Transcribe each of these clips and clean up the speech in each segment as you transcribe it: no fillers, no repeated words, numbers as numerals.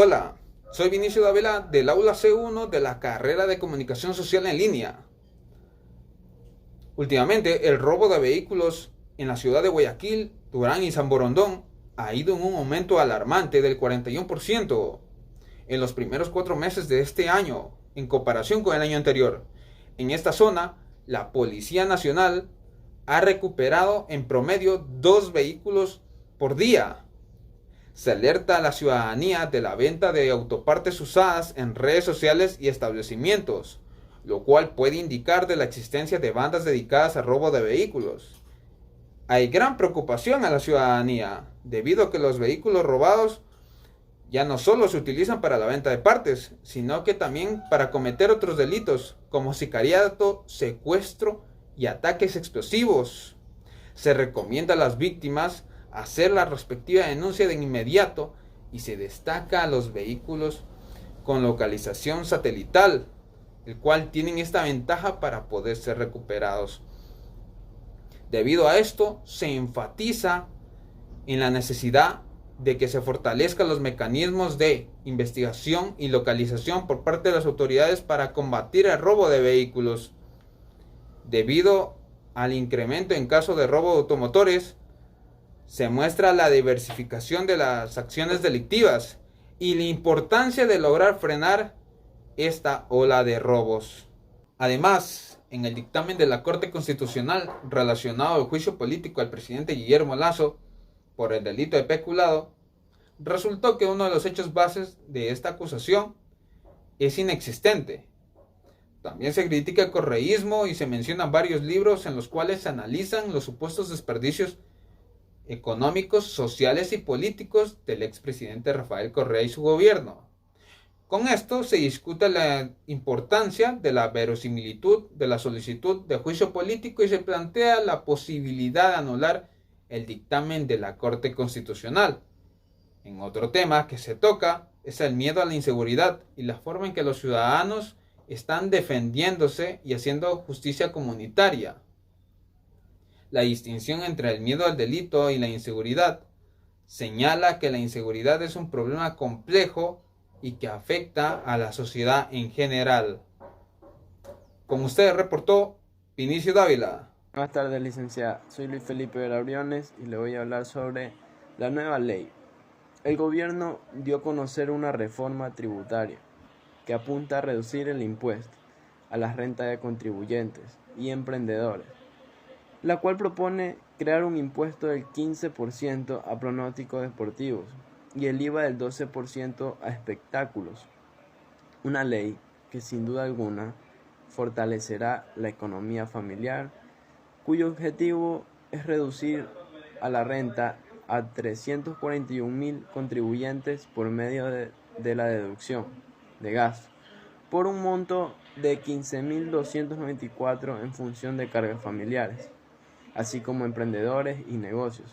Hola, soy Vinicio Dávila del Aula C1 de la carrera de Comunicación Social en línea. Últimamente, el robo de vehículos en la ciudad de Guayaquil, Durán y San Borondón ha ido en un aumento alarmante del 41% en los primeros 4 meses de este año, en comparación con el año anterior. En esta zona, la Policía Nacional ha recuperado en promedio 2 vehículos por día. Se alerta a la ciudadanía de la venta de autopartes usadas en redes sociales y establecimientos, lo cual puede indicar de la existencia de bandas dedicadas al robo de vehículos. Hay gran preocupación a la ciudadanía, debido a que los vehículos robados ya no solo se utilizan para la venta de partes, sino que también para cometer otros delitos, como sicariato, secuestro y ataques explosivos. Se recomienda a las víctimas hacer la respectiva denuncia de inmediato y se destaca a los vehículos con localización satelital, el cual tienen esta ventaja para poder ser recuperados. Debido a esto, se enfatiza en la necesidad de que se fortalezcan los mecanismos de investigación y localización por parte de las autoridades para combatir el robo de vehículos. Debido al incremento en caso de robo de automotores, se muestra la diversificación de las acciones delictivas y la importancia de lograr frenar esta ola de robos. Además, en el dictamen de la Corte Constitucional relacionado al juicio político al presidente Guillermo Lasso por el delito de peculado, resultó que uno de los hechos bases de esta acusación es inexistente. También se critica el correísmo y se mencionan varios libros en los cuales se analizan los supuestos desperdicios económicos, sociales y políticos del expresidente Rafael Correa y su gobierno. Con esto se discute la importancia de la verosimilitud de la solicitud de juicio político y se plantea la posibilidad de anular el dictamen de la Corte Constitucional. En otro tema que se toca es el miedo a la inseguridad y la forma en que los ciudadanos están defendiéndose y haciendo justicia comunitaria. La distinción entre el miedo al delito y la inseguridad señala que la inseguridad es un problema complejo y que afecta a la sociedad en general. Con ustedes reportó Vinicio Dávila. Buenas tardes, licenciada. Soy Luis Felipe Vera Briones y le voy a hablar sobre la nueva ley. El gobierno dio a conocer una reforma tributaria que apunta a reducir el impuesto a las rentas de contribuyentes y emprendedores, la cual propone crear un impuesto del 15% a pronósticos deportivos y el IVA del 12% a espectáculos. Una ley que sin duda alguna fortalecerá la economía familiar, cuyo objetivo es reducir a la renta a 341.000 contribuyentes por medio de la deducción de gastos, por un monto de 15.294 en función de cargas familiares, así como emprendedores y negocios.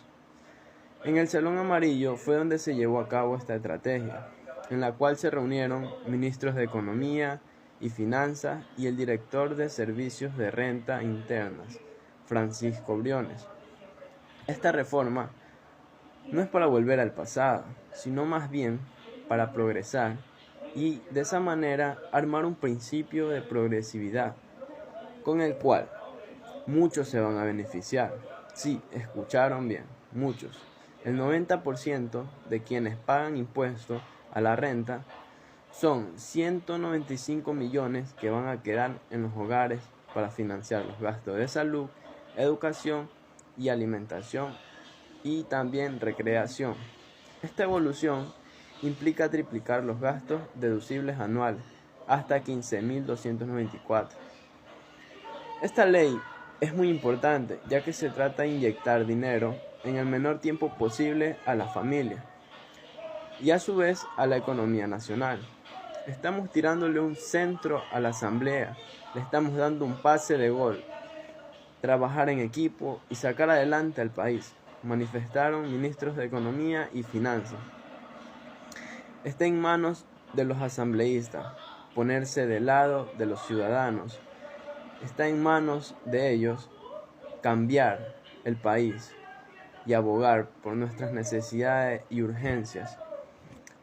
En el Salón Amarillo fue donde se llevó a cabo esta estrategia, en la cual se reunieron ministros de Economía y Finanzas y el director de Servicios de Renta Internas, Francisco Briones. Esta reforma no es para volver al pasado, sino más bien para progresar y de esa manera armar un principio de progresividad con el cual muchos se van a beneficiar. Sí, escucharon bien, muchos. El 90% de quienes pagan impuestos a la renta son 195 millones que van a quedar en los hogares para financiar los gastos de salud, educación y alimentación y también recreación. Esta evolución implica triplicar los gastos deducibles anuales hasta 15.294. Esta ley es muy importante ya que se trata de inyectar dinero en el menor tiempo posible a la familia y a su vez a la economía nacional. Estamos tirándole un centro a la asamblea, le estamos dando un pase de gol, trabajar en equipo y sacar adelante al país, manifestaron ministros de Economía y Finanzas. Está en manos de los asambleístas ponerse del lado de los ciudadanos. Está en manos de ellos cambiar el país y abogar por nuestras necesidades y urgencias.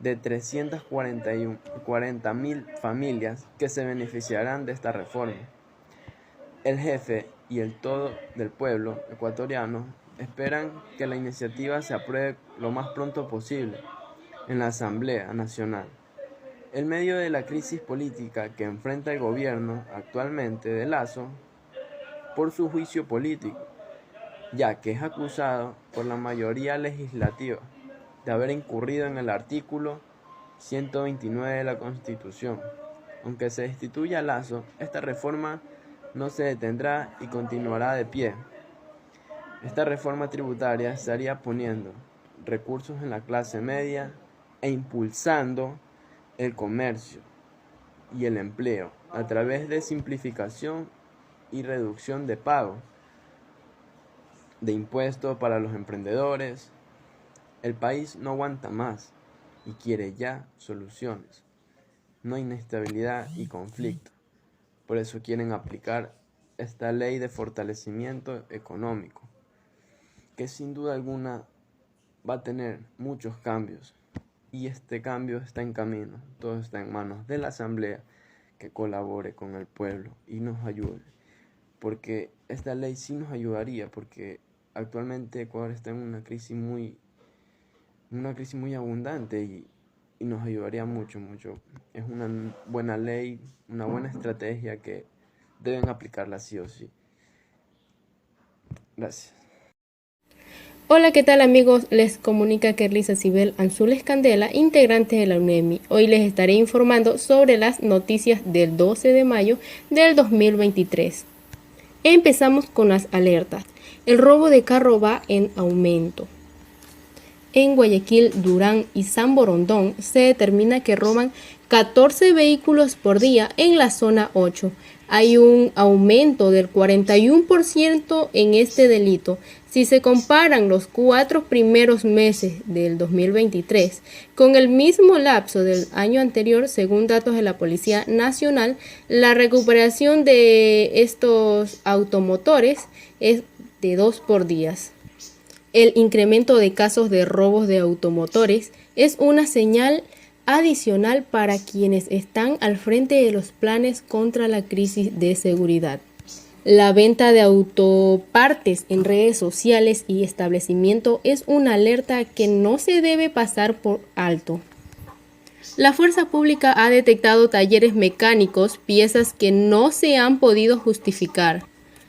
de 340.000 familias que se beneficiarán de esta reforma. El jefe y el todo del pueblo ecuatoriano esperan que la iniciativa se apruebe lo más pronto posible en la Asamblea Nacional. En medio de la crisis política que enfrenta el gobierno actualmente de Lasso por su juicio político, ya que es acusado por la mayoría legislativa de haber incurrido en el artículo 129 de la Constitución. Aunque se destituya a Lasso, esta reforma no se detendrá y continuará de pie. Esta reforma tributaria estaría poniendo recursos en la clase media e impulsando el comercio y el empleo a través de simplificación y reducción de pago de impuestos para los emprendedores. El país no aguanta más y quiere ya soluciones. No hay inestabilidad y conflicto. Por eso quieren aplicar esta ley de fortalecimiento económico, que sin duda alguna va a tener muchos cambios. Y este cambio está en camino. Todo está en manos de la Asamblea, que colabore con el pueblo y nos ayude. Porque esta ley sí nos ayudaría, porque actualmente Ecuador está en una crisis muy abundante y nos ayudaría mucho. Es una buena ley, una buena estrategia que deben aplicarla sí o sí. Gracias. Hola, ¿qué tal amigos? Les comunica Kerlisa Cibel Anzules Candela, integrante de la UNEMI. Hoy les estaré informando sobre las noticias del 12 de mayo del 2023. Empezamos con las alertas. El robo de carro va en aumento. En Guayaquil, Durán y San Borondón se determina que roban 14 vehículos por día en la zona 8. Hay un aumento del 41% en este delito. Si se comparan los 4 primeros meses del 2023 con el mismo lapso del año anterior, según datos de la Policía Nacional, la recuperación de estos automotores es de 2 por día. El incremento de casos de robos de automotores es una señal adicional para quienes están al frente de los planes contra la crisis de seguridad. La venta de autopartes en redes sociales y establecimientos es una alerta que no se debe pasar por alto. La fuerza pública ha detectado talleres mecánicos, piezas que no se han podido justificar.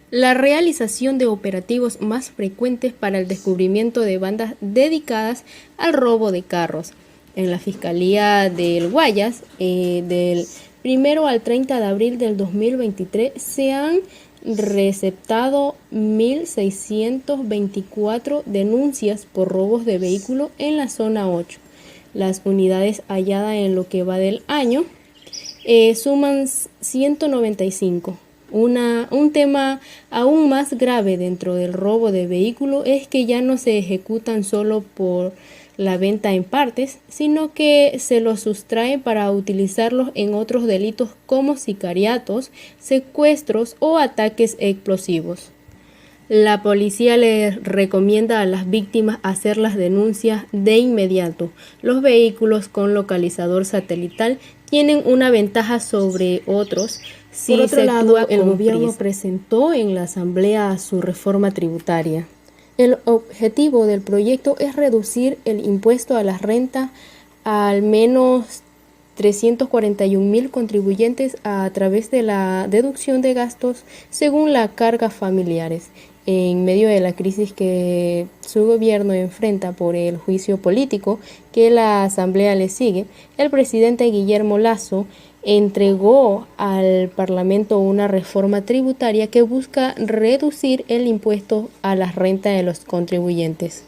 La realización de operativos más frecuentes para el descubrimiento de bandas dedicadas al robo de carros. En la Fiscalía del Guayas, del 1 al 30 de abril del 2023, se han receptado 1.624 denuncias por robos de vehículo en la zona 8. Las unidades halladas en lo que va del año suman 195. Un tema aún más grave dentro del robo de vehículos es que ya no se ejecutan solo por la venta en partes, sino que se los sustraen para utilizarlos en otros delitos como sicariatos, secuestros o ataques explosivos. La policía les recomienda a las víctimas hacer las denuncias de inmediato. Los vehículos con localizador satelital tienen una ventaja sobre otros. Si por otro lado, el gobierno presentó en la Asamblea su reforma tributaria. El objetivo del proyecto es reducir el impuesto a la renta a al menos 341.000 contribuyentes a través de la deducción de gastos según la carga familiares. En medio de la crisis que su gobierno enfrenta por el juicio político que la Asamblea le sigue, el presidente Guillermo Lasso entregó al Parlamento una reforma tributaria que busca reducir el impuesto a la renta de los contribuyentes.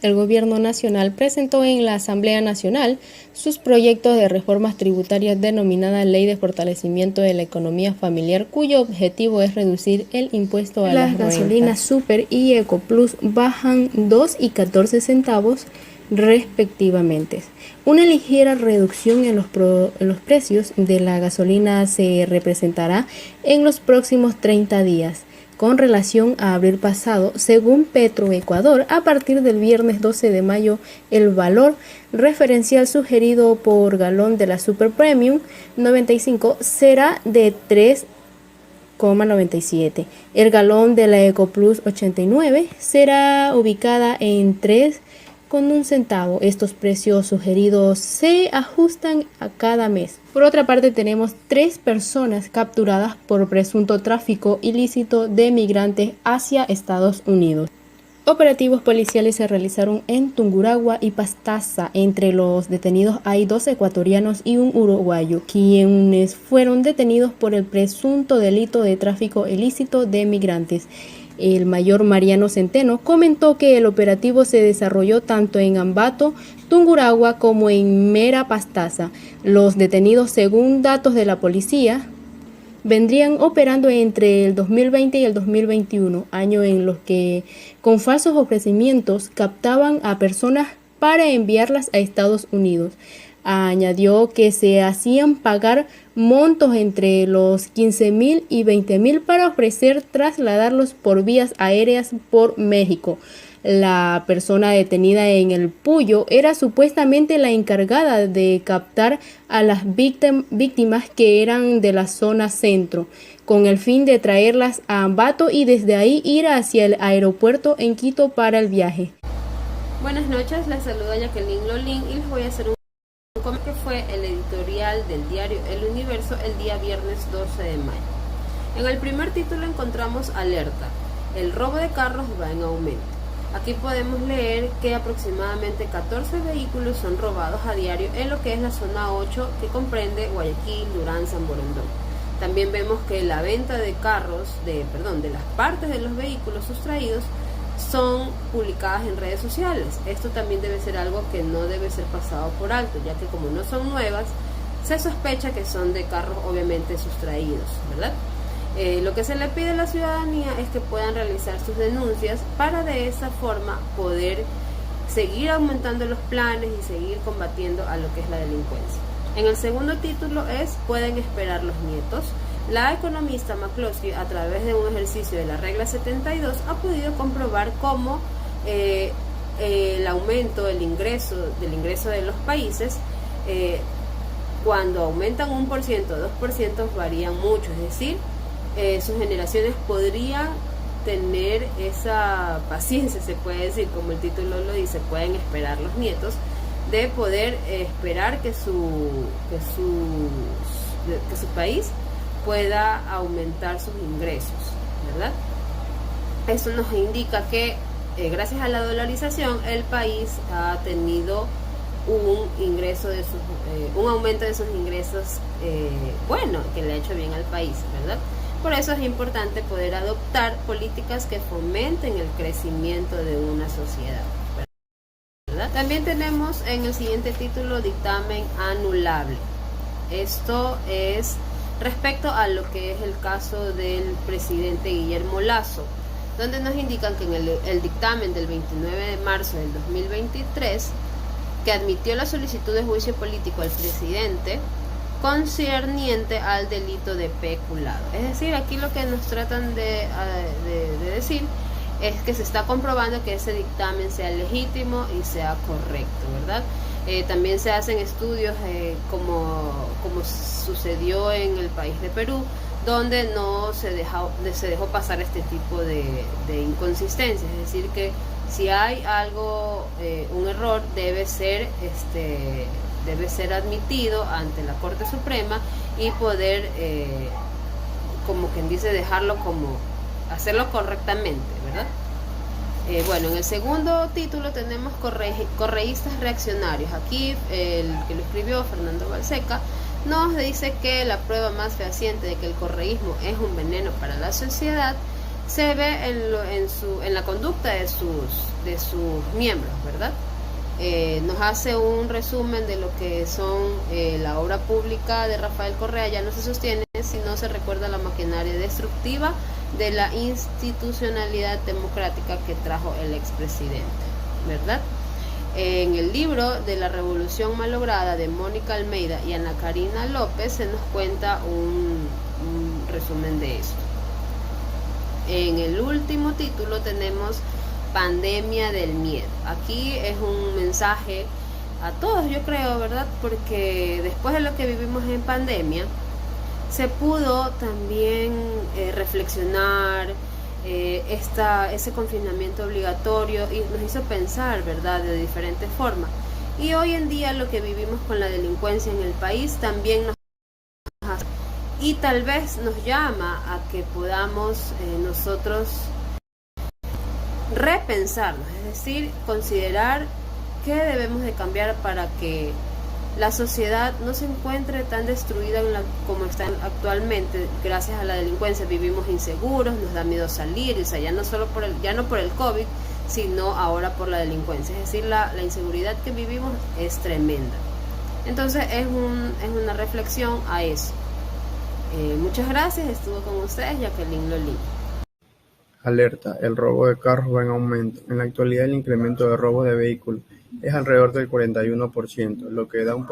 El Gobierno Nacional presentó en la Asamblea Nacional sus proyectos de reformas tributarias denominada Ley de Fortalecimiento de la Economía Familiar, cuyo objetivo es reducir el impuesto a las gasolinas Super y EcoPlus bajan 2 y 14 centavos respectivamente. Una ligera reducción en los precios de la gasolina se representará en los próximos 30 días. con relación a abril pasado. Según Petroecuador, a partir del viernes 12 de mayo, el valor referencial sugerido por galón de la Super Premium 95 será de 3,97. El galón de la EcoPlus 89 será ubicada en 3,1 centavo. Estos precios sugeridos se ajustan a cada mes. Por otra parte, tenemos 3 personas capturadas por presunto tráfico ilícito de migrantes hacia Estados Unidos. Operativos policiales se realizaron en Tungurahua y Pastaza. Entre los detenidos hay 2 ecuatorianos y un uruguayo, quienes fueron detenidos por el presunto delito de tráfico ilícito de migrantes. El mayor Mariano Centeno comentó que el operativo se desarrolló tanto en Ambato, Tungurahua como en Mera Pastaza. Los detenidos, según datos de la policía, vendrían operando entre el 2020 y el 2021, año en los que con falsos ofrecimientos captaban a personas para enviarlas a Estados Unidos. Añadió que se hacían pagar montos entre los 15,000 y 20,000 para ofrecer trasladarlos por vías aéreas por México. La persona detenida en el Puyo era supuestamente la encargada de captar a las víctimas que eran de la zona centro, con el fin de traerlas a Ambato y desde ahí ir hacia el aeropuerto en Quito para el viaje. Buenas noches, les saluda Jacqueline Lolín y les voy a hacer un que fue el editorial del diario El Universo el día viernes 12 de mayo. En el primer título encontramos alerta, el robo de carros va en aumento. Aquí podemos leer que aproximadamente 14 vehículos son robados a diario en lo que es la zona 8, que comprende Guayaquil, Durán, San Borondón. También vemos que la venta de de las partes de los vehículos sustraídos son publicadas en redes sociales. Esto también debe ser algo que no debe ser pasado por alto, ya que como no son nuevas, se sospecha que son de carros obviamente sustraídos, ¿verdad? Lo que se le pide a la ciudadanía es que puedan realizar sus denuncias para de esa forma poder seguir aumentando los planes y seguir combatiendo a lo que es la delincuencia. En el segundo título pueden esperar los nietos. La economista McCloskey, a través de un ejercicio de la regla 72, ha podido comprobar cómo el aumento del ingreso de los países, cuando aumentan 1%, 2%, varían mucho. Es decir, sus generaciones podrían tener esa paciencia, se puede decir, como el título lo dice, pueden esperar los nietos, de poder esperar que su país pueda aumentar sus ingresos, ¿verdad? Eso nos indica que gracias a la dolarización el país ha tenido un aumento de sus ingresos que le ha hecho bien al país, ¿verdad? Por eso es importante poder adoptar políticas que fomenten el crecimiento de una sociedad, ¿verdad? También tenemos en el siguiente título dictamen anulable. Esto es respecto a lo que es el caso del presidente Guillermo Lasso, donde nos indican que en el dictamen del 29 de marzo del 2023, que admitió la solicitud de juicio político al presidente concerniente al delito de peculado. Es decir, aquí lo que nos tratan de decir es que se está comprobando que ese dictamen sea legítimo y sea correcto, ¿verdad? También se hacen estudios como sucedió en el país de Perú, donde no se dejó pasar este tipo de inconsistencias. Es decir, que si hay algo, un error, debe ser admitido ante la Corte Suprema y poder, como quien dice, hacerlo correctamente, ¿verdad? Bueno, en el segundo título tenemos correístas reaccionarios. Aquí el que lo escribió, Fernando Balseca, nos dice que la prueba más fehaciente de que el correísmo es un veneno para la sociedad se ve en la conducta de sus miembros, ¿verdad? Nos hace un resumen de lo que son la obra pública de Rafael Correa. Ya no se sostiene si no se recuerda la maquinaria destructiva de la institucionalidad democrática que trajo el expresidente, ¿verdad? En el libro de la Revolución Malograda de Mónica Almeida y Ana Karina López se nos cuenta un resumen de esto. En el último título tenemos Pandemia del miedo. Aquí es un mensaje a todos, yo creo, ¿verdad? Porque después de lo que vivimos en pandemia, se pudo también reflexionar ese confinamiento obligatorio y nos hizo pensar, ¿verdad?, de diferentes formas. Y hoy en día lo que vivimos con la delincuencia en el país también nos hace, y tal vez nos llama a que podamos nosotros repensarnos, es decir, considerar qué debemos de cambiar para que la sociedad no se encuentre tan destruida como está actualmente. Gracias a la delincuencia vivimos inseguros, nos da miedo salir, o sea, ya no por el COVID, sino ahora por la delincuencia. Es decir, la inseguridad que vivimos es tremenda. Entonces es una reflexión a eso. Muchas gracias, estuvo con ustedes Jacqueline Lolín. Alerta, el robo de carros va en aumento. En la actualidad el incremento de robo de vehículos es alrededor del 41%, lo que da un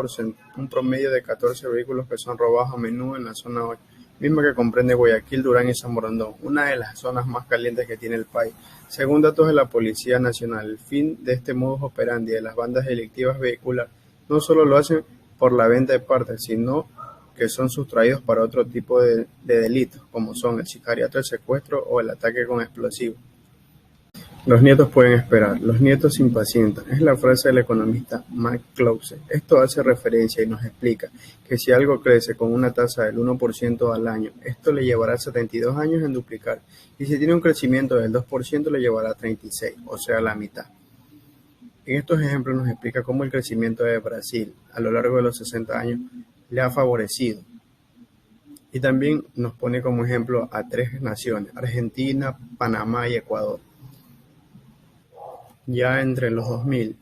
promedio de 14 vehículos que son robados a menudo en la zona 8, misma que comprende Guayaquil, Durán y San Borondón, una de las zonas más calientes que tiene el país. Según datos de la Policía Nacional, el fin de este modus operandi de las bandas delictivas vehiculares no solo lo hacen por la venta de partes, sino que son sustraídos para otro tipo de delitos, como son el sicariato, el secuestro o el ataque con explosivos. Los nietos pueden esperar, los nietos se impacientan, es la frase del economista Mark Clausen. Esto hace referencia y nos explica que si algo crece con una tasa del 1% al año, esto le llevará 72 años en duplicar, y si tiene un crecimiento del 2% le llevará 36, o sea, la mitad. En estos ejemplos nos explica cómo el crecimiento de Brasil a lo largo de los 60 años le ha favorecido. Y también nos pone como ejemplo a 3 naciones, Argentina, Panamá y Ecuador. Ya entre los 2000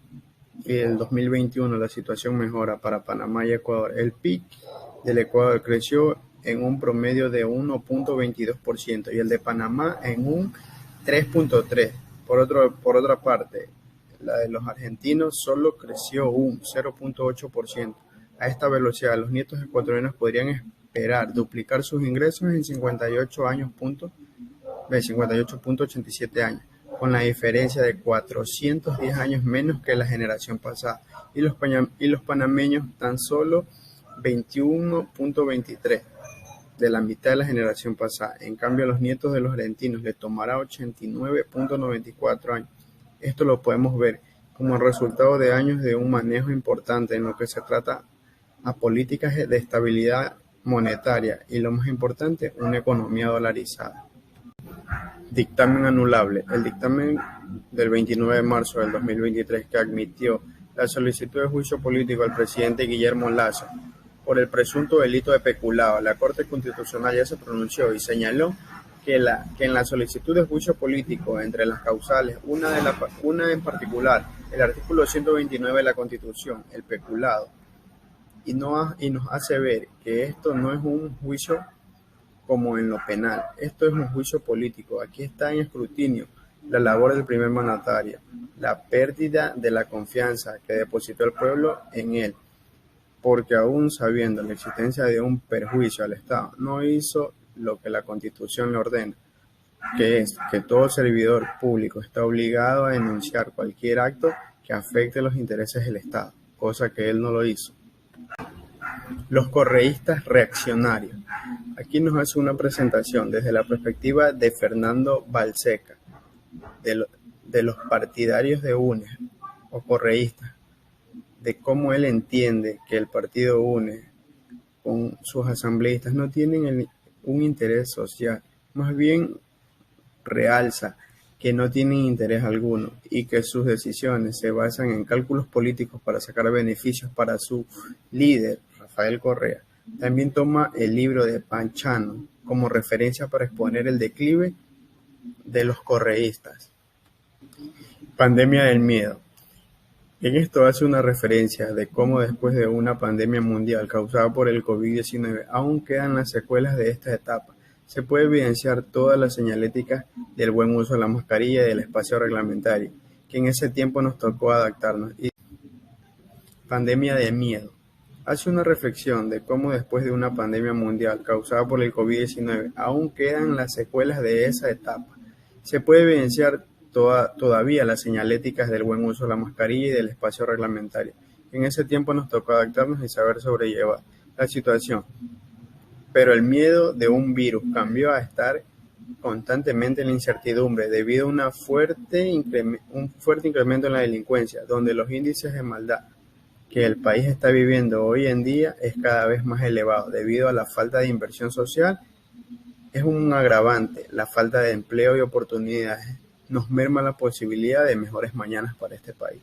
y el 2021 la situación mejora para Panamá y Ecuador. El PIB del Ecuador creció en un promedio de 1.22% y el de Panamá en un 3.3%. Por otra parte, la de los argentinos solo creció un 0.8%. A esta velocidad, los nietos ecuatorianos podrían esperar duplicar sus ingresos en 58.87 años, con la diferencia de 410 años menos que la generación pasada, y los panameños tan solo 21.23 de la mitad de la generación pasada. En cambio, a los nietos de los argentinos les tomará 89.94 años. Esto lo podemos ver como el resultado de años de un manejo importante en lo que se trata a políticas de estabilidad monetaria y, lo más importante, una economía dolarizada. Dictamen anulable. El dictamen del 29 de marzo del 2023 que admitió la solicitud de juicio político al presidente Guillermo Lasso por el presunto delito de peculado. La Corte Constitucional ya se pronunció y señaló que en la solicitud de juicio político, entre las causales, una en particular, el artículo 129 de la Constitución, el peculado, y nos hace ver que esto no es un juicio como en lo penal, esto es un juicio político. Aquí está en escrutinio la labor del primer mandatario, la pérdida de la confianza que depositó el pueblo en él, porque aún sabiendo la existencia de un perjuicio al Estado, no hizo lo que la Constitución le ordena, que es que todo servidor público está obligado a denunciar cualquier acto que afecte los intereses del Estado, cosa que él no lo hizo. Los correístas reaccionarios. Aquí nos hace una presentación desde la perspectiva de Fernando Balseca, de los partidarios de UNES o correístas, de cómo él entiende que el partido UNES con sus asambleístas no tienen un interés social, más bien realza que no tienen interés alguno y que sus decisiones se basan en cálculos políticos para sacar beneficios para su líder, Rafael Correa. También toma el libro de Panchano como referencia para exponer el declive de los correístas. Pandemia del miedo. En esto hace una referencia de cómo después de una pandemia mundial causada por el COVID-19 aún quedan las secuelas de esta etapa. Se puede evidenciar toda la señalética del buen uso de la mascarilla y del espacio reglamentario, que en ese tiempo nos tocó adaptarnos. Pandemia de miedo. hace una reflexión de cómo después de una pandemia mundial causada por el COVID-19 aún quedan las secuelas de esa etapa. Se puede evidenciar todavía las señaléticas del buen uso de la mascarilla y del espacio reglamentario. En ese tiempo nos tocó adaptarnos y saber sobrellevar la situación, pero el miedo de un virus cambió a estar constantemente en la incertidumbre debido a un fuerte incremento en la delincuencia, donde los índices de maldad que el país está viviendo hoy en día es cada vez más elevado debido a la falta de inversión social. Es un agravante, la falta de empleo y oportunidades nos merma la posibilidad de mejores mañanas para este país.